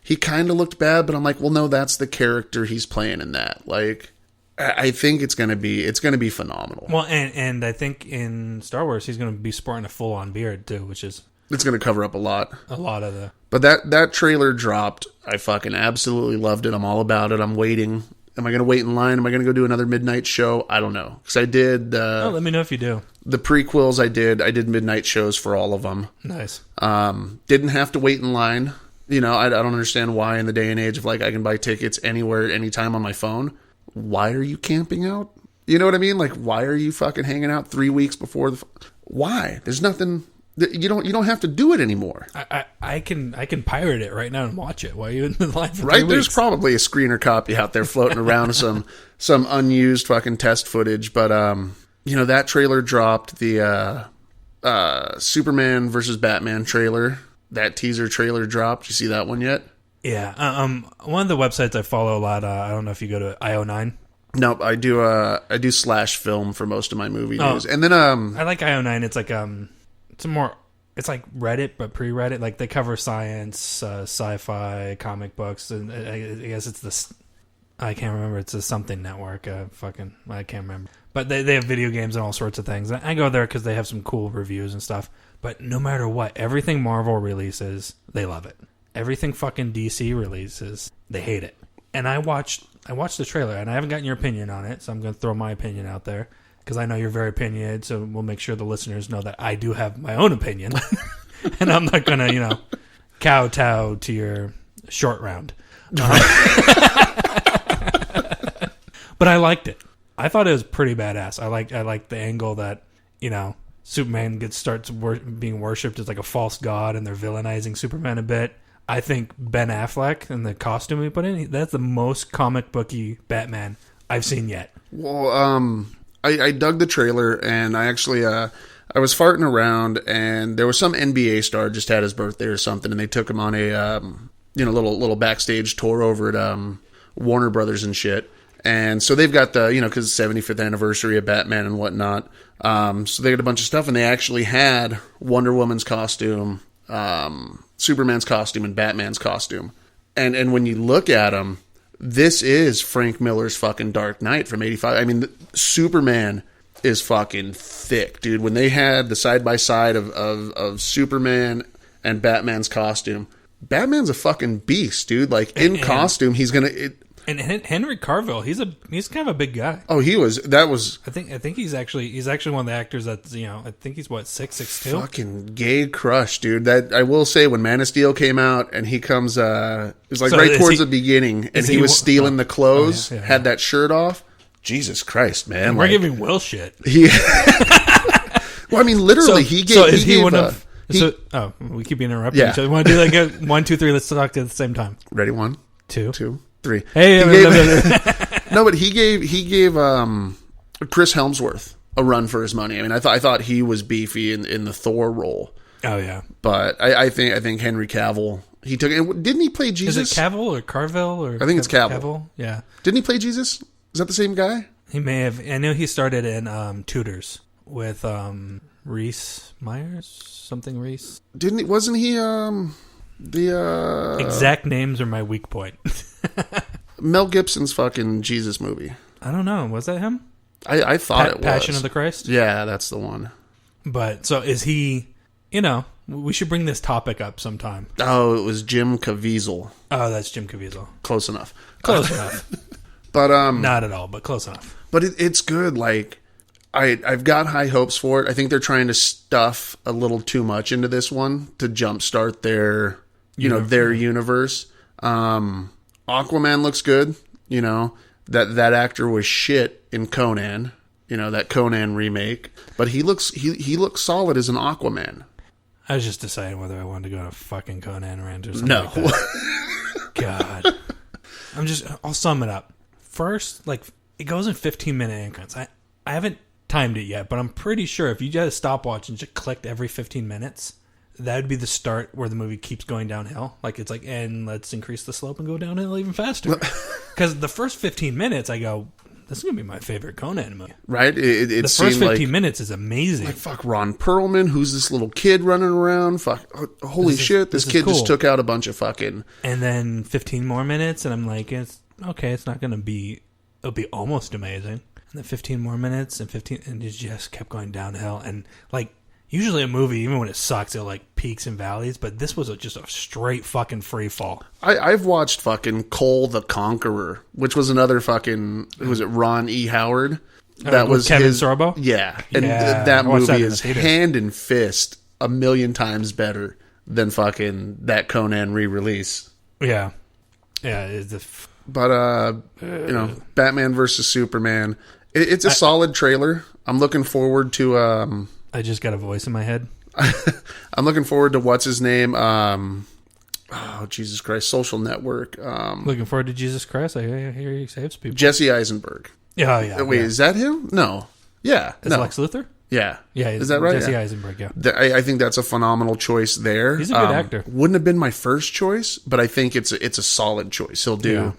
he kind of looked bad, but I'm like, well, no, that's the character he's playing in that. Like, I think it's gonna be phenomenal. Well, and I think in Star Wars he's gonna be sporting a full on beard too, which is, it's gonna cover up a lot of the. But that trailer dropped. I fucking absolutely loved it. I'm all about it. I'm waiting. Am I gonna wait in line? Am I gonna go do another midnight show? I don't know, because I did. Let me know if you do. The prequels I did midnight shows for all of them. Nice. Didn't have to wait in line. I don't understand why in the day and age of, like, I can buy tickets anywhere, anytime on my phone. Why are you camping out? You know what I mean? Like, why are you fucking hanging out 3 weeks before why? There's nothing. You don't have to do it anymore. I can pirate it right now and watch it while you're in the line for 3 weeks. Right, there's probably a screener copy out there floating around some unused fucking test footage. But that trailer dropped. The Superman versus Batman trailer. That teaser trailer dropped. You see that one yet? Yeah. One of the websites I follow a lot. I don't know if you go to IO9. Nope. I do slash film for most of my movie news, and then I like IO9. It's like it's like Reddit, but pre-Reddit. Like, they cover science, sci-fi, comic books, and I guess it's this. I can't remember. It's a something network. I can't remember. But they have video games and all sorts of things. I go there because they have some cool reviews and stuff. But no matter what, everything Marvel releases, they love it. Everything fucking DC releases, they hate it. And I watched the trailer, and I haven't gotten your opinion on it, so I'm going to throw my opinion out there. Because I know you're very opinionated, so we'll make sure the listeners know that I do have my own opinion. And I'm not going to, kowtow to your short round. But I liked it. I thought it was pretty badass. I liked the angle that, Superman starts being worshipped as like a false god, and they're villainizing Superman a bit. I think Ben Affleck and the costume he put in, that's the most comic booky Batman I've seen yet. Well, I dug the trailer, and I actually I was farting around, and there was some NBA star just had his birthday or something, and they took him on a little backstage tour over at Warner Brothers and shit. And so they've got the, because it's 75th anniversary of Batman and whatnot. So they got a bunch of stuff, and they actually had Wonder Woman's costume, Superman's costume, and Batman's costume. And when you look at them, this is Frank Miller's fucking Dark Knight from 85. I mean, Superman is fucking thick, dude. When they had the side-by-side of Superman and Batman's costume, Batman's a fucking beast, dude. Like, in costume, he's going to... And Henry Cavill, he's kind of a big guy. Oh, that was. I think he's actually one of the actors that's I think he's 6'2". Fucking gay crush, dude. That I will say, when Man of Steel came out and he comes, it was like right towards the beginning, and he was stealing the clothes, had that shirt off. Jesus Christ, man! And we're giving Will shit. Well, I mean, literally, he gave. So is he one of? We keep interrupting each other. You want to do like a 1, 2, 3? Let's talk at the same time. Ready? 1, 2, 3. Hey, no, but he gave Chris Hemsworth a run for his money. I mean, I thought he was beefy in the Thor role. Oh yeah, but I think Henry Cavill, he took it. Didn't he play Jesus? Is it Cavill or Carvel or? I think it's Cavill. Cavill, yeah. Didn't he play Jesus? Is that the same guy? He may have. I know he started in Tudors with Reese Myers, something Reese. Didn't he? Wasn't he the exact names are my weak point. Mel Gibson's fucking Jesus movie. I don't know. Was that him? I thought it was Passion of the Christ. Yeah, that's the one. But so is he? We should bring this topic up sometime. Oh, it was Jim Caviezel. Oh, that's Jim Caviezel. Close enough. Close enough. But not at all, but close enough. But it's good. Like I've got high hopes for it. I think they're trying to stuff a little too much into this one to jumpstart their their universe. Aquaman looks good. That actor was shit in Conan. That Conan remake, but he looks solid as an Aquaman. I was just deciding whether I wanted to go to fucking Conan rant or something. No, like that. God, I'll sum it up. First, like, it goes in 15-minute increments. I haven't timed it yet, but I'm pretty sure if you had a stopwatch and just clicked every 15 minutes, that would be the start where the movie keeps going downhill. Like, it's like, and let's increase the slope and go downhill even faster. Because the first 15 minutes, I go, this is going to be my favorite Conan movie. Right? The first 15 minutes is amazing. Like, fuck, Ron Perlman, who's this little kid running around? Fuck, holy shit, this kid just took out a bunch of fucking... And then 15 more minutes, and I'm like, it's not going to be... It'll be almost amazing. And then 15 more minutes, and it just kept going downhill. And, like, usually a movie, even when it sucks, it like peaks and valleys, but this was just a straight fucking free fall. I've watched fucking Cole the Conqueror, which was another fucking, was it Ron E. Howard? That was Kevin Sorbo? Yeah. And that movie is hand and fist a million times better than fucking that Conan re-release. Yeah. Yeah. But, Batman versus Superman. It's a solid trailer. I'm looking forward to... I just got a voice in my head. I'm looking forward to what's his name? Jesus Christ! Social Network. Looking forward to Jesus Christ. I hear he saves people. Jesse Eisenberg. Oh yeah. Wait, is that him? No. Yeah. Is Lex Luthor? Yeah. Yeah. Is that right? Jesse Eisenberg. Yeah. I think that's a phenomenal choice there. He's a good actor. Wouldn't have been my first choice, but I think it's a solid choice. He'll do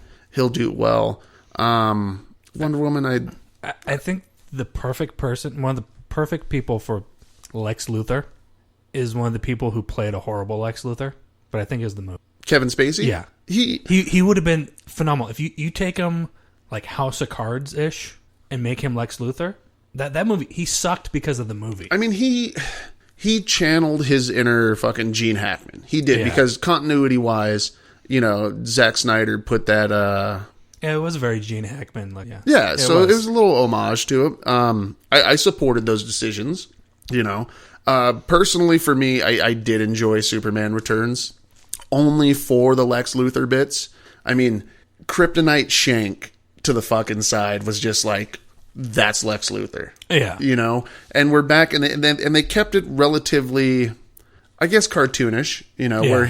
well. Wonder Woman. I think the perfect person, one of the perfect people for Lex Luthor, is one of the people who played a horrible Lex Luthor, but I think is the movie. Kevin Spacey? Yeah. He would have been phenomenal. If you take him like House of Cards ish and make him Lex Luthor, that movie, he sucked because of the movie. I mean, he channeled his inner fucking Gene Hackman. He did, because continuity wise, Zack Snyder put that yeah, it was very Gene Hackman. Like, yeah, so it was a little homage to it. I supported those decisions. Personally, for me, I did enjoy Superman Returns, only for the Lex Luthor bits. I mean, Kryptonite Shank to the side was just like, that's Lex Luthor. Yeah. And we're back, and they kept it relatively, I guess, cartoonish, where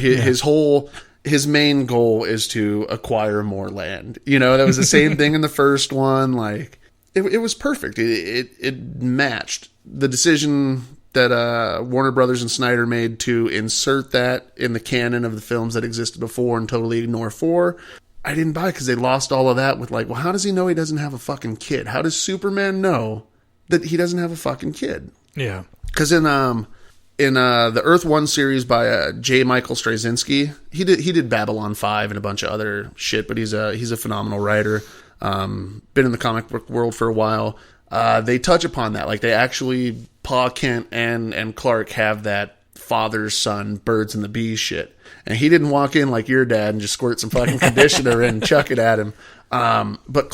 his main goal is to acquire more land. That was the same thing in the first one. Like, it was perfect. It matched the decision that Warner Brothers and Snyder made to insert that in the canon of the films that existed before and totally ignore 4. I didn't buy it because they lost all of that with like, well, how does he know he doesn't have a fucking kid? How does Superman know that he doesn't have a fucking kid? Yeah. Because in the Earth 1 series by J. Michael Straczynski, he did Babylon 5 and a bunch of other shit, but he's a phenomenal writer. Been in the comic book world for a while. They touch upon that. Like, they actually, Pa Kent and Clark have that father-son birds and the bees shit. And he didn't walk in like your dad and just squirt some fucking conditioner and chuck it at him. But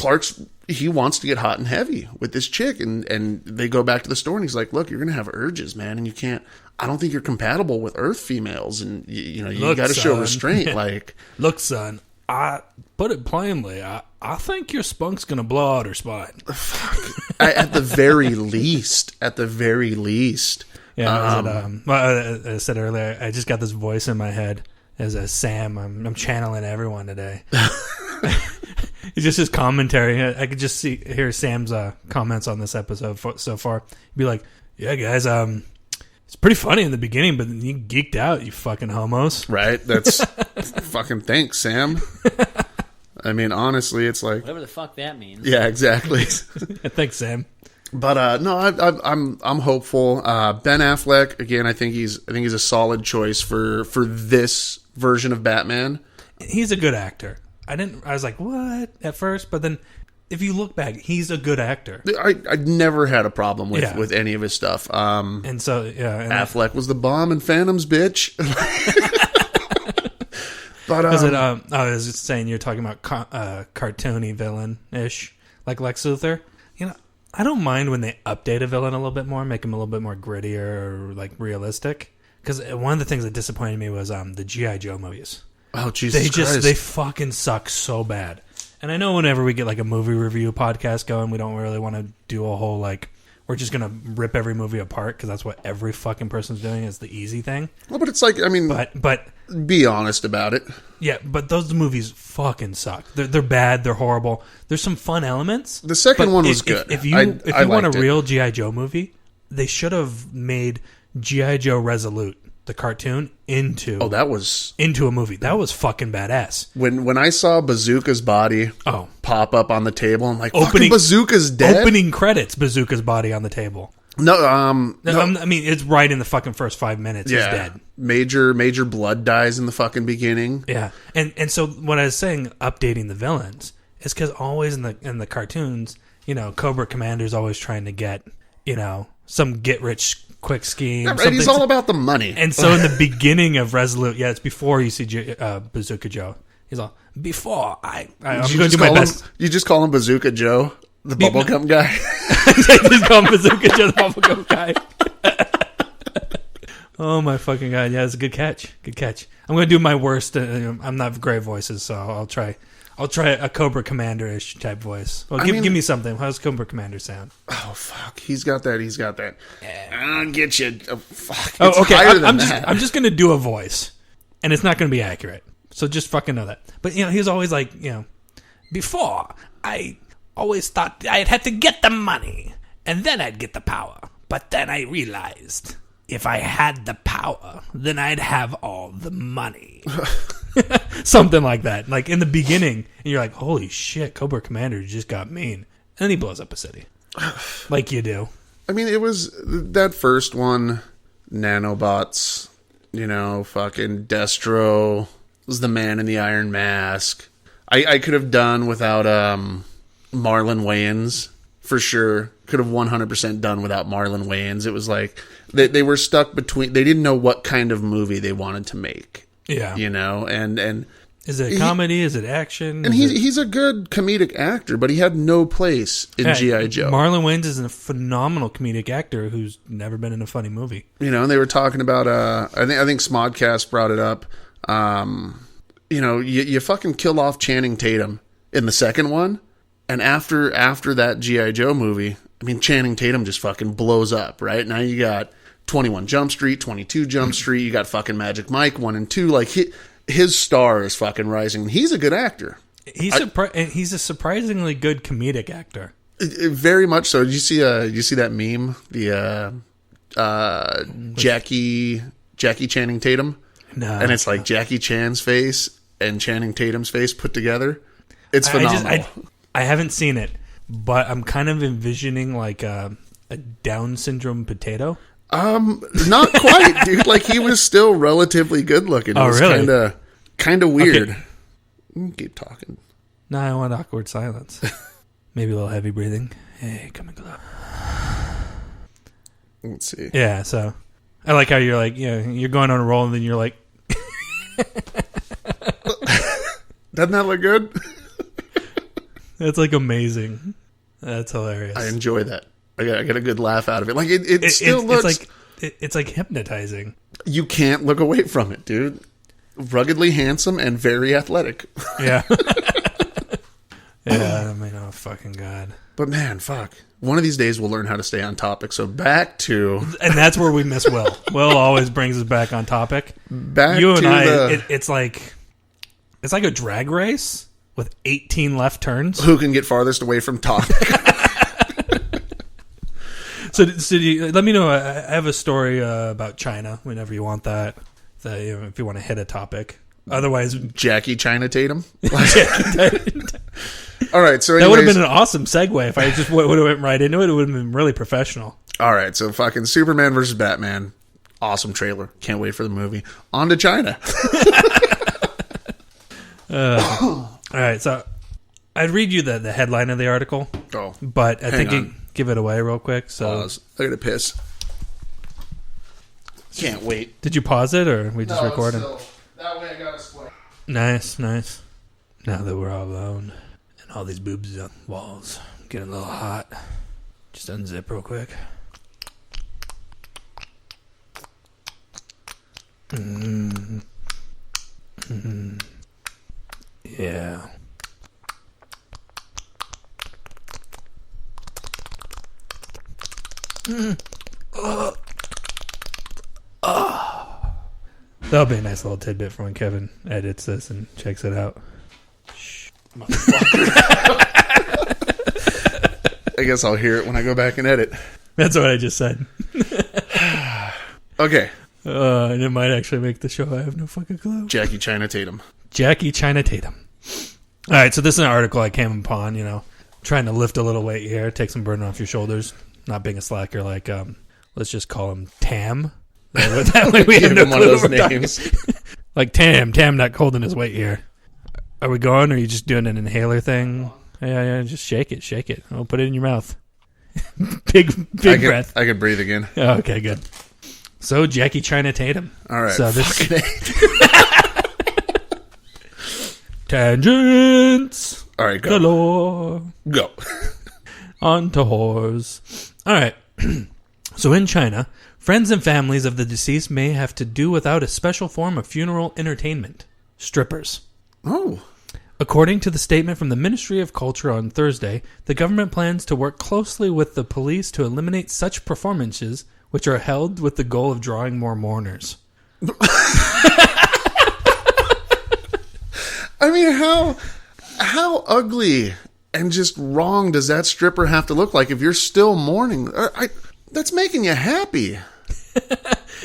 he wants to get hot and heavy with this chick. And they go back to the store and he's like, look, you're going to have urges, man. And you can't, I don't think you're compatible with Earth females. And you got to show restraint. Like, look, son, I put it plainly. I think your spunk's going to blow out her spine. At the very least. Yeah, I said earlier, I just got this voice in my head as a Sam. I'm channeling everyone today. It's just his commentary. I could just hear Sam's comments on this episode so far. He'd be like, "Yeah, guys, it's pretty funny in the beginning, but then you geeked out, you fucking homos." Right? That's fucking thanks, Sam. I mean, honestly, it's like whatever the fuck that means. Yeah, exactly. Thanks, Sam. But no, I'm hopeful. Ben Affleck, again, I think he's a solid choice for this version of Batman. He's a good actor. I was like, what at first, but then if you look back, he's a good actor. I never had a problem with any of his stuff. And so Affleck was the bomb in Phantoms, bitch. But I was just saying, you're talking about cartoony villain ish, like Lex Luthor. I don't mind when they update a villain a little bit more, make him a little bit more grittier or like realistic. Because one of the things that disappointed me was the G.I. Joe movies. Oh, Jesus Christ. They fucking suck so bad. And I know whenever we get like a movie review podcast going, we don't really want to do a whole like, we're just going to rip every movie apart because that's what every fucking person's doing, is the easy thing. Well, but it's like, I mean, but be honest about it. Yeah, but those movies fucking suck. They're bad. They're horrible. There's some fun elements. The second one was good. If you want a real G.I. Joe movie, they should have made G.I. Joe Resolute, the cartoon, into a movie. That was fucking badass. When I saw Bazooka's body pop up on the table, I'm like, fucking Bazooka's dead? Opening credits, Bazooka's body on the table. No, I mean, it's right in the fucking first 5 minutes. He's dead. Major blood dies in the fucking beginning. Yeah, and so what I was saying, updating the villains, is because always in the cartoons, Cobra Commander's always trying to get, some get rich quick scheme. Yeah, right, he's all about the money. And so in the beginning of Resolute, it's before you see Bazooka Joe. He's all, before I'm going to do my best. You just call him Bazooka Joe? The bubblegum guy? Just call him Bazooka Joe, the bubblegum guy. Oh my fucking god! Yeah, it's a good catch. Good catch. I'm gonna do my worst. I'm not great voices, so I'll try a Cobra Commander-ish type voice. Well, give me something. How's Cobra Commander sound? Oh fuck, he's got that. Yeah. I'll get you. Oh, fuck. Oh, okay. I'm just gonna do a voice, and it's not gonna be accurate. So just fucking know that. But he's always like, before I always thought I'd have to get the money, and then I'd get the power. But then I realized if I had the power, then I'd have all the money. Something like that. Like in the beginning, and you're like, holy shit, Cobra Commander just got mean. And then he blows up a city. Like you do. I mean, it was that first one, nanobots, fucking Destro, was the Man in the Iron Mask. I could have done without Marlon Wayans for sure. Could have 100% done without Marlon Wayans. It was like they were stuck between. They didn't know what kind of movie they wanted to make. Yeah, you know, and is it a comedy? Is it action? And he's a good comedic actor, but he had no place in G.I. Joe. Marlon Wayans is a phenomenal comedic actor who's never been in a funny movie. You know, and they were talking about. I think Smodcast brought it up. You know, you fucking kill off Channing Tatum in the second one, and after that G.I. Joe movie, I mean, Channing Tatum just fucking blows up, right? Now you got 21 Jump Street, 22 Jump Street, you got fucking Magic Mike 1 and 2, like his star is fucking rising. He's a good actor. He's a surprisingly good comedic actor. Very much so. Did you see that meme? The Jackie Channing Tatum? No. And it's like Jackie Chan's face and Channing Tatum's face put together. It's phenomenal. I haven't seen it, but I'm kind of envisioning like a Down syndrome potato. Not quite, dude. Like, he was still relatively good looking. It was really? Kind of weird. Okay. Keep talking. No, I want awkward silence. Maybe a little heavy breathing. Hey, come and close. Let's see. Yeah, so I like how you're like, you're going on a roll and then you're like, doesn't that look good? That's like amazing. That's hilarious. I enjoy that. I got a good laugh out of it. Like it still looks. It's like hypnotizing. You can't look away from it, dude. Ruggedly handsome and very athletic. Yeah. Yeah. I mean, oh fucking god. But man, fuck. One of these days we'll learn how to stay on topic. So back to, and that's where we miss Will. Will always brings us back on topic. Back you and to I. It's like a drag race with 18 left turns. Who can get farthest away from topic? So let me know. I have a story about China whenever you want that. If you want to hit a topic. Otherwise, Jackie China Tatum. Jackie. All right, so that would have been an awesome segue if I just would have went right into it. It would have been really professional. All right, so fucking Superman versus Batman. Awesome trailer. Can't wait for the movie. On to China. All right, so I'd read you the headline of the article. Oh, but I think give it away real quick. So pause. I gotta piss. Can't wait. Did you pause it or we just recording? That way I got a split. Nice. Now that we're all alone and all these boobs on the walls getting a little hot, just unzip real quick. Yeah. That'll be a nice little tidbit for when Kevin edits this and checks it out. Shh, I guess I'll hear it when I go back and edit. That's what I just said. Okay. And it might actually make the show. I have no fucking clue. Jackie China Tatum. All right, so this is an article I came upon, trying to lift a little weight here, take some burden off your shoulders, not being a slacker like, let's just call him Tam. That way we have no clue one of those names. Like Tam not holding his weight here. Are we going, or are you just doing an inhaler thing? Yeah, just shake it. I'll put it in your mouth. big breath. I could breathe again. Oh, okay, good. So Jackie China Tatum. All right. So this tangents. All right, go. Galore. Go. On to whores. All right. So in China, friends and families of the deceased may have to do without a special form of funeral entertainment: strippers. Oh. According to the statement from the Ministry of Culture on Thursday, the government plans to work closely with the police to eliminate such performances, which are held with the goal of drawing more mourners. I mean, how ugly and just wrong does that stripper have to look like if you're still mourning? That's making you happy.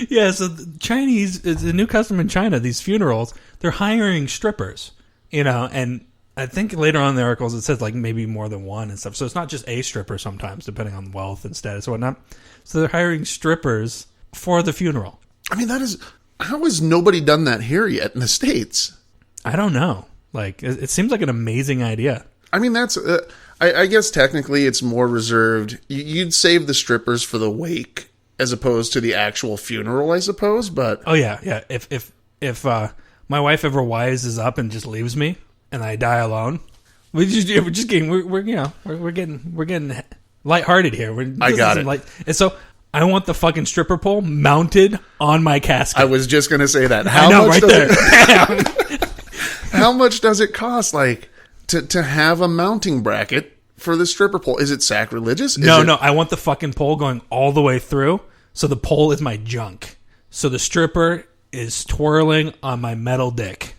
Yeah, so the Chinese, it's a new custom in China, these funerals, they're hiring strippers, and I think later on in the articles it says like maybe more than one and stuff. So it's not just a stripper sometimes, depending on wealth and status and whatnot. So they're hiring strippers for the funeral. I mean, how has nobody done that here yet in the States? I don't know. Like, it seems like an amazing idea. I mean, that's... I guess technically it's more reserved. You'd save the strippers for the wake as opposed to the actual funeral, I suppose, but... Oh, yeah, yeah. If my wife ever wises up and just leaves me and I die alone, we're getting lighthearted here. I got it. And so I want the fucking stripper pole mounted on my casket. I was just going to say that. How much does it cost, like, to have a mounting bracket for the stripper pole? Is it sacrilegious? No. I want the fucking pole going all the way through, so the pole is my junk. So the stripper is twirling on my metal dick.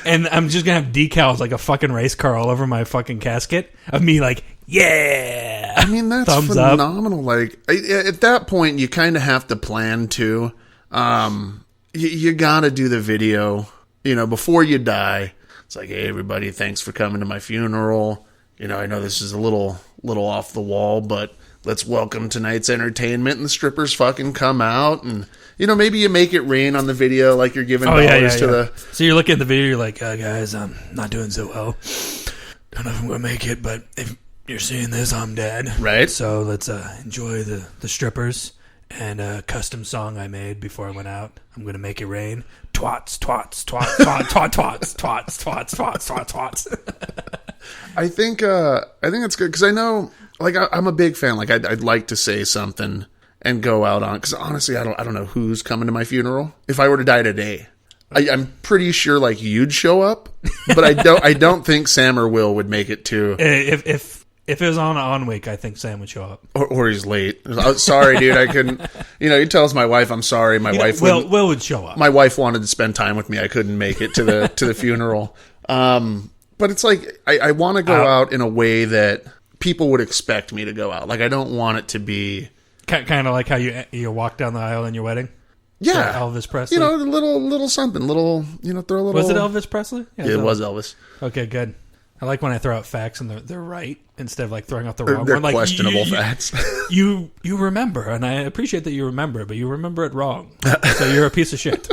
And I'm just going to have decals like a fucking race car all over my fucking casket of me like, yeah. I mean, that's thumbs phenomenal. up. Like, at that point, you kind of have to plan, too. You got to do the video, before you die. It's like, hey, everybody, thanks for coming to my funeral. I know this is a little off the wall, but let's welcome tonight's entertainment. And the strippers fucking come out, and maybe you make it rain on the video, like you're giving dollars to the. So you're looking at the video, you're like, guys, I'm not doing so well. Don't know if I'm gonna make it, but if you're seeing this, I'm dead. Right. So let's enjoy the strippers and a custom song I made before I went out. I'm gonna make it rain. Twats, twats, twats, twats, twats, twats, twats, twats, twats, twats. I think it's good because I know, like, I'm a big fan. Like, I'd like to say something and go out on, because honestly, I don't know who's coming to my funeral. If I were to die today, I'm pretty sure like you'd show up, but I don't think Sam or Will would make it too. If it was on week, I think Sam would show up. Or he's late. Sorry, dude, I couldn't. He tells my wife, I'm sorry. My wife Will would show up. My wife wanted to spend time with me. I couldn't make it to the funeral. But it's like I want to go out in a way that people would expect me to go out. Like, I don't want it to be kind of like how you walk down the aisle in your wedding. Yeah, Elvis Presley. A little something, throw a little. Was it Elvis Presley? Yeah, it was Elvis. Okay, good. I like when I throw out facts and they're right instead of like throwing out the wrong they're one. Like, questionable facts. You remember, and I appreciate that you remember, but you remember it wrong. So you're a piece of shit.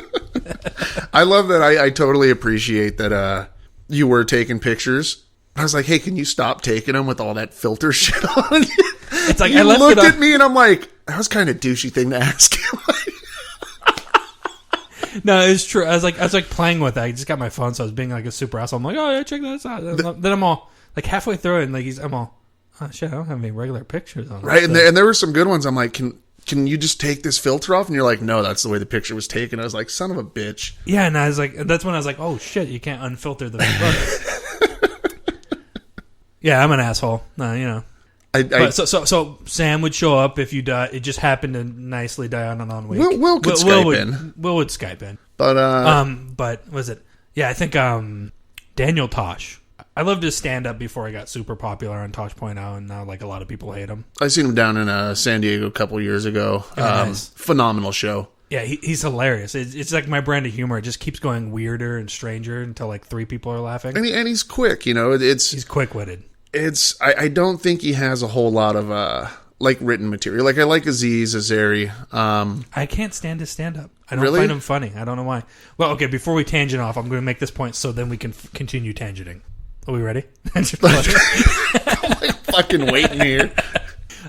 I love that. I totally appreciate that you were taking pictures. I was like, hey, can you stop taking them with all that filter shit on? It's like, I looked at me and I'm like, that was kind of a douchey thing to ask him. No, it's true. I was like playing with it. I just got my phone, so I was being like a super asshole. I'm like, oh yeah, check this out. Then I'm all like halfway through it, and like I'm all, oh shit, I don't have any regular pictures on. Right, and there were some good ones. I'm like, can you just take this filter off? And you're like, no, that's the way the picture was taken. I was like, son of a bitch. Yeah, and I was like, that's when I was like, oh shit, you can't unfilter the photo. Yeah, I'm an asshole. So Sam would show up if you die. It just happened to nicely die on an on-week. Will could Skype in. Will would Skype in. But was it? Yeah, I think Daniel Tosh. I loved his stand-up before he got super popular on Tosh.0, and now like a lot of people hate him. I seen him down in San Diego a couple years ago. Nice. Phenomenal show. Yeah, he's hilarious. It's like my brand of humor. It just keeps going weirder and stranger until like 3 people are laughing. And he's quick. He's quick-witted. I don't think he has a whole lot of like written material. Like, I like Aziz Ansari. I can't stand his stand-up. I don't really? find him funny. I don't know why. Well, okay, before we tangent off, I'm going to make this point so then we can continue tangenting. Are we ready? I'm like fucking waiting here.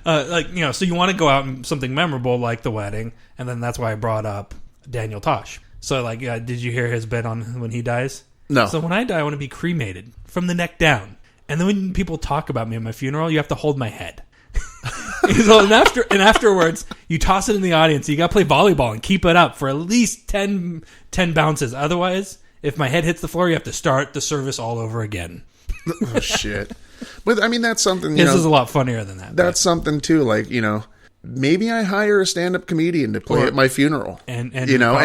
So you want to go out and something memorable like the wedding, and then that's why I brought up Daniel Tosh. So, like, did you hear his bit on when he dies? No. So when I die, I want to be cremated from the neck down. And then when people talk about me at my funeral, you have to hold my head. and afterwards, you toss it in the audience. You got to play volleyball and keep it up for at least 10 bounces. Otherwise, if my head hits the floor, you have to start the service all over again. Oh, shit. But, I mean, that's something, This is a lot funnier than that. That's something, too. Like, maybe I hire a stand-up comedian to play at my funeral. And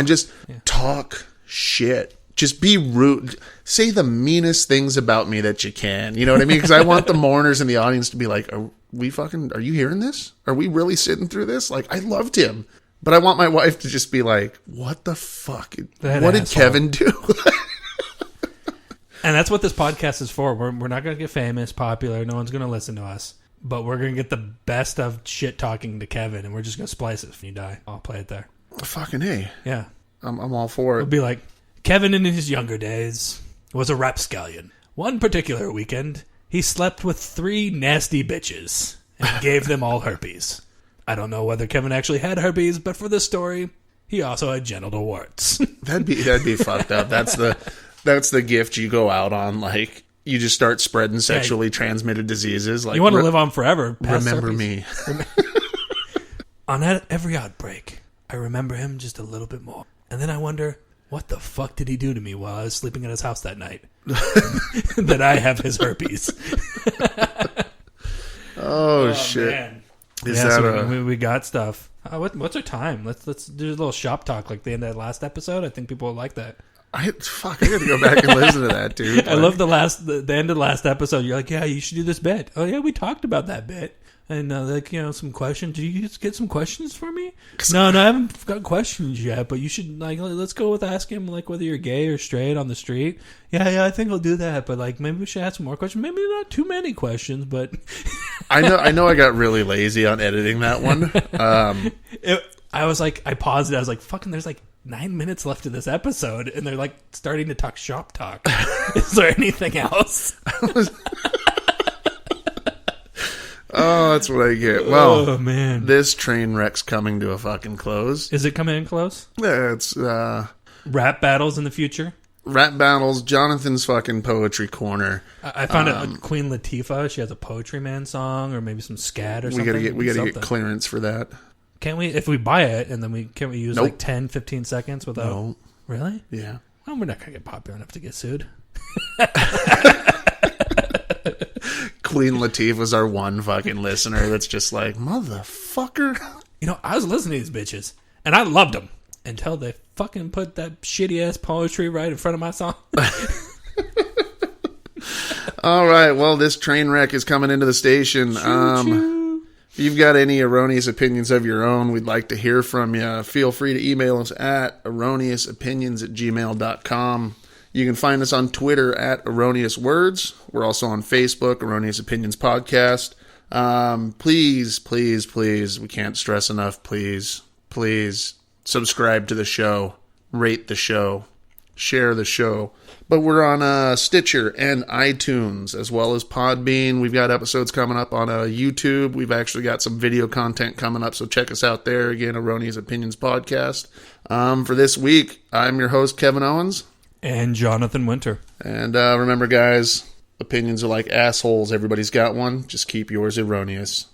just talk shit. Just be rude. Say the meanest things about me that you can. You know what I mean? Because I want the mourners in the audience to be like, are you hearing this? Are we really sitting through this? Like, I loved him. But I want my wife to just be like, what the fuck? What did Kevin do? And that's what this podcast is for. We're not going to get famous, popular. No one's going to listen to us. But we're going to get the best of shit talking to Kevin, and we're just going to splice it when you die. I'll play it there. Fucking hey. Yeah. I'm all for It'll it. be like, Kevin in his younger days was a rapscallion. One particular weekend, he slept with 3 nasty bitches and gave them all herpes. I don't know whether Kevin actually had herpes, but for this story, he also had genital warts. That'd be fucked up. That's the gift you go out on. Like, you just start spreading sexually transmitted diseases. Like, you want to live on forever. Remember herpes. me. On every outbreak, I remember him just a little bit more. And then I wonder, what the fuck did he do to me while I was sleeping at his house that night? That I have his herpes. Oh shit. Man. Is that so we got stuff. What's our time? Let's do a little shop talk like the end of the last episode. I think people will like that. I gotta go back and listen to that, dude. I love the end of the last episode. You're like, yeah, you should do this bit. Oh yeah, we talked about that bit. And some questions. Did you just get some questions for me? No, I haven't got questions yet. But you should let's go with asking him whether you're gay or straight on the street. Yeah, I think I'll do that. But maybe we should ask some more questions. Maybe not too many questions, but I know. I got really lazy on editing that one. I was like, I paused it. I was like, fucking, there's 9 minutes left of this episode, and they're starting to talk shop talk. Is there anything else? Oh, that's what I get. Well, oh, man. This train wreck's coming to a fucking close. Is it coming in close? Yeah, it's rap battles in the future. Rap battles. Jonathan's fucking poetry corner. I found out Queen Latifah. She has a Poetry Man song, or maybe some scat or something. We gotta get clearance for that. Can't we? If we buy it, and then can't we use 10, 15 seconds without? No. Really? Yeah. Well, we're not gonna get popular enough to get sued. Queen Latifah's our one fucking listener that's just like, motherfucker. I was listening to these bitches, and I loved them until they fucking put that shitty ass poetry right in front of my song. All right, well, this train wreck is coming into the station. If you've got any erroneous opinions of your own, we'd like to hear from you. Feel free to email us at erroneousopinions@gmail.com. You can find us on Twitter at Erroneous Words. We're also on Facebook, Erroneous Opinions Podcast. Please, we can't stress enough, please subscribe to the show, rate the show, share the show. But we're on Stitcher and iTunes, as well as Podbean. We've got episodes coming up on YouTube. We've actually got some video content coming up, so check us out there. Again, Erroneous Opinions Podcast. For this week, I'm your host, Kevin Owens. And Jonathan Winter. And remember, guys, opinions are like assholes. Everybody's got one. Just keep yours erroneous.